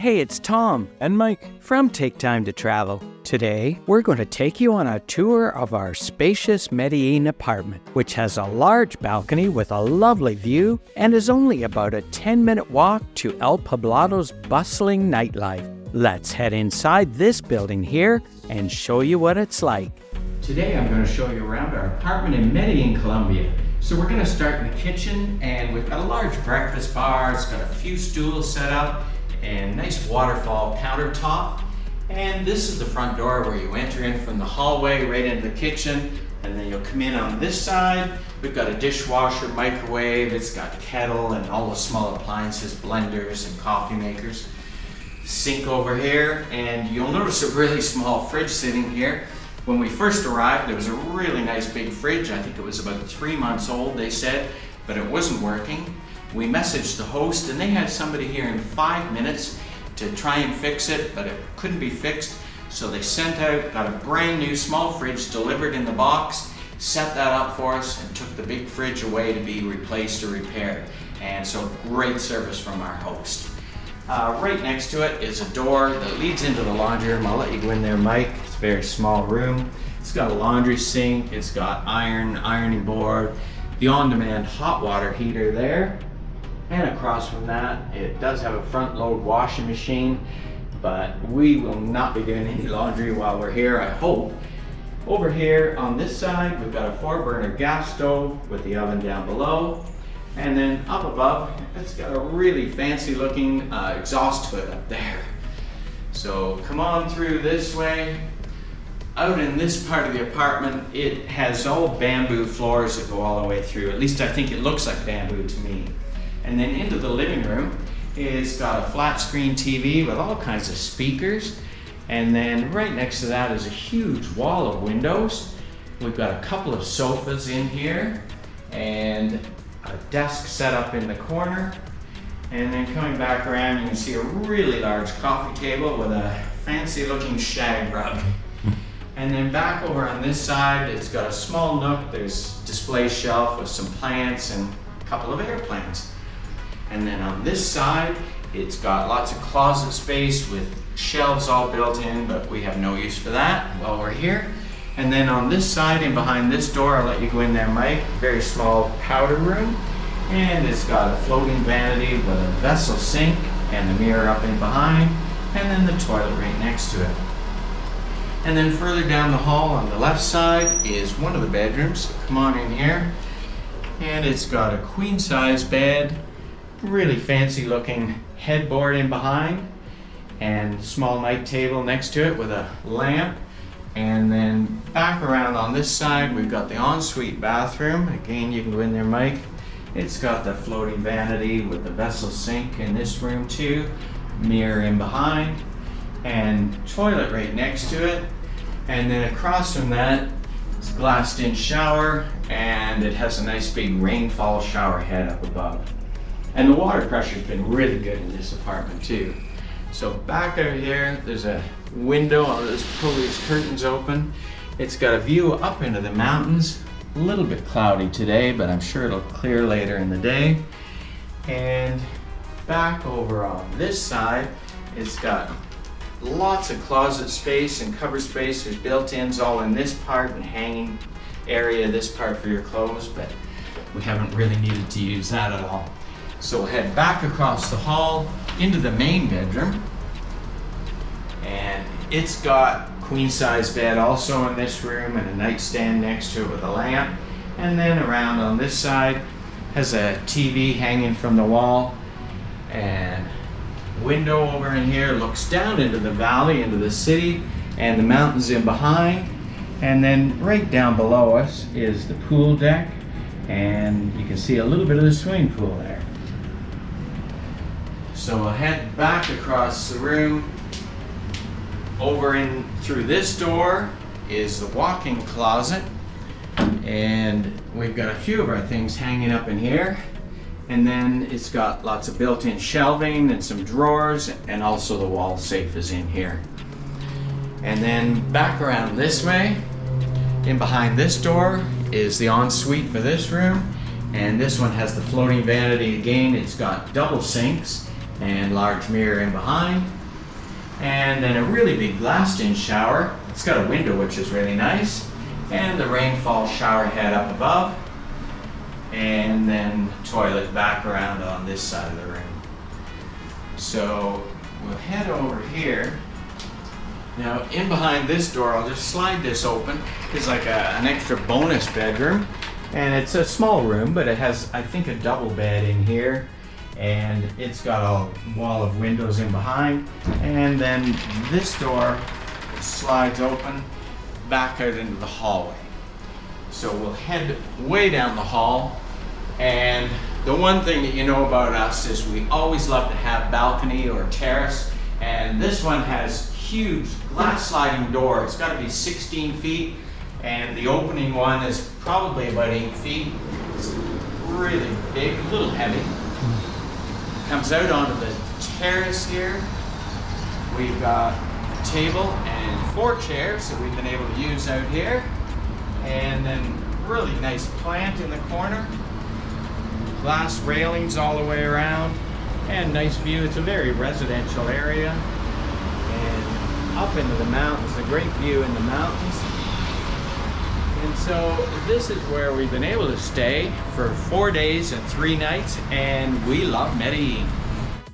Hey, it's Tom And Mike. from Take Time to Travel. Today, we're going to take you on a tour of our spacious Medellin apartment, which has a large balcony with a lovely view and is only about a 10-minute walk to El Poblado's bustling nightlife. Let's head inside this building here and show you what it's like. Today, I'm going to show you around our apartment in Medellin, Colombia. So we're going to start in the kitchen, and we've got a large breakfast bar. It's got a few stools set up and nice waterfall countertop. And this is the front door where you enter in from the hallway right into the kitchen, and then you'll come in on this side. We've got a dishwasher, microwave, it's got kettle and all the small appliances, blenders and coffee makers. Sink over here, and you'll notice a really small fridge sitting here. When we first arrived, there was a really nice big fridge. I think it was about 3 months old, they said, but it wasn't working. We messaged the host, and they had somebody here in 5 minutes to try and fix it, but it couldn't be fixed. So they sent out, got a brand new small fridge delivered in the box, set that up for us, and took the big fridge away to be replaced or repaired. And so great service from our host. Right next to it is a door that leads into the laundry room. I'll let you go in there, Mike. It's a very small room. It's got a laundry sink, it's got ironing board, the on-demand hot water heater there. And across from that, it does have a front load washing machine, but we will not be doing any laundry while we're here, I hope. Over here on this side, we've got a 4-burner gas stove with the oven down below. And then up above, it's got a really fancy looking exhaust hood up there. So come on through this way. Out in this part of the apartment, it has all bamboo floors that go all the way through. At least I think it looks like bamboo to me. And then into the living room, it's got a flat screen TV with all kinds of speakers. And then right next to that is a huge wall of windows. We've got a couple of sofas in here and a desk set up in the corner. And then coming back around, you can see a really large coffee table with a fancy looking shag rug. And then back over on this side, it's got a small nook. There's a display shelf with some plants and a couple of air plants. And then on this side, it's got lots of closet space with shelves all built in, but we have no use for that while we're here. And then on this side and behind this door, I'll let you go in there, Mike, very small powder room. And it's got a floating vanity with a vessel sink and the mirror up in behind, and then the toilet right next to it. And then further down the hall on the left side is one of the bedrooms. Come on in here. And it's got a queen size bed, really fancy looking headboard in behind, and small night table next to it with a lamp. And then back around on this side, we've got the ensuite bathroom. Again, you can go in there, Mike. It's got the floating vanity with the vessel sink in this room too, mirror in behind, and toilet right next to it. And then across from that, it's a glassed in shower, and it has a nice big rainfall shower head up above. And the water pressure's been really good in this apartment too. So back out here, there's a window. Let's pull these curtains open. It's got a view up into the mountains. A little bit cloudy today, but I'm sure it'll clear later in the day. And back over on this side, it's got lots of closet space and cupboard space. There's built-ins all in this part and hanging area, this part for your clothes, but we haven't really needed to use that at all. So we'll head back across the hall into the main bedroom. And it's got queen size bed also in this room and a nightstand next to it with a lamp. And then around on this side has a TV hanging from the wall, and window over in here looks down into the valley, into the city, and the mountains in behind. And then right down below us is the pool deck, and you can see a little bit of the swimming pool there. So we'll head back across the room. Over in through this door is the walk-in closet, and we've got a few of our things hanging up in here. And then it's got lots of built-in shelving and some drawers, and also the wall safe is in here. And then back around this way, in behind this door, is the ensuite for this room. And this one has the floating vanity again. It's got double sinks and large mirror in behind. And then a really big glassed-in shower. It's got a window, which is really nice. And the rainfall shower head up above. And then toilet back around on this side of the room. So we'll head over here. Now in behind this door, I'll just slide this open. It's like an extra bonus bedroom. And it's a small room, but it has, I think, a double bed in here. And it's got a wall of windows in behind. And then this door slides open back out into the hallway. So we'll head way down the hall. And the one thing that you know about us is we always love to have balcony or terrace. And this one has huge glass sliding door. It's got to be 16 feet. And the opening one is probably about 8 feet. It's really big, a little heavy. Comes out onto the terrace here. We've got a table and 4 chairs that we've been able to use out here. And then really nice plant in the corner. Glass railings all the way around. And nice view. It's a very residential area. And up into the mountains, a great view in the mountains. And so this is where we've been able to stay for 4 days and 3 nights, and we love Medellin.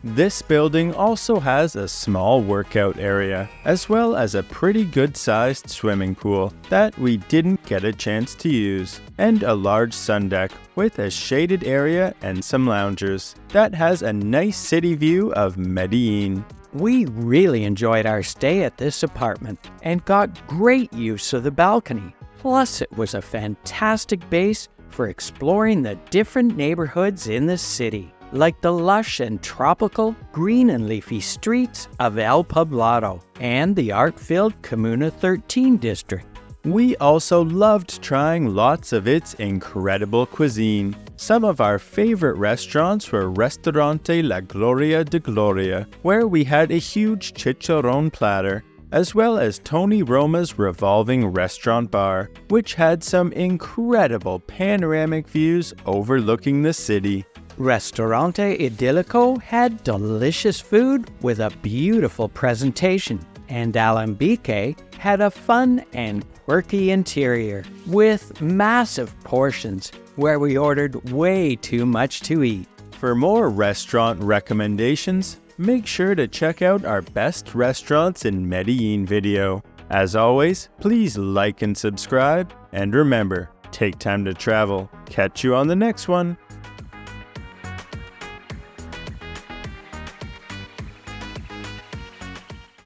This building also has a small workout area, as well as a pretty good-sized swimming pool that we didn't get a chance to use, and a large sun deck with a shaded area and some loungers that has a nice city view of Medellin. We really enjoyed our stay at this apartment and got great use of the balcony. Plus, it was a fantastic base for exploring the different neighborhoods in the city, like the lush and tropical, green and leafy streets of El Poblado and the art-filled Comuna 13 district. We also loved trying lots of its incredible cuisine. Some of our favorite restaurants were Restaurante La Gloria de Gloria, where we had a huge chicharrón platter, as well as Tony Roma's revolving restaurant bar, which had some incredible panoramic views overlooking the city. Restaurante Idílico had delicious food with a beautiful presentation, and Alambique had a fun and quirky interior with massive portions where we ordered way too much to eat. For more restaurant recommendations, make sure to check out our best restaurants in Medellin video. As always, please like and subscribe, and remember, take time to travel. Catch you on the next one.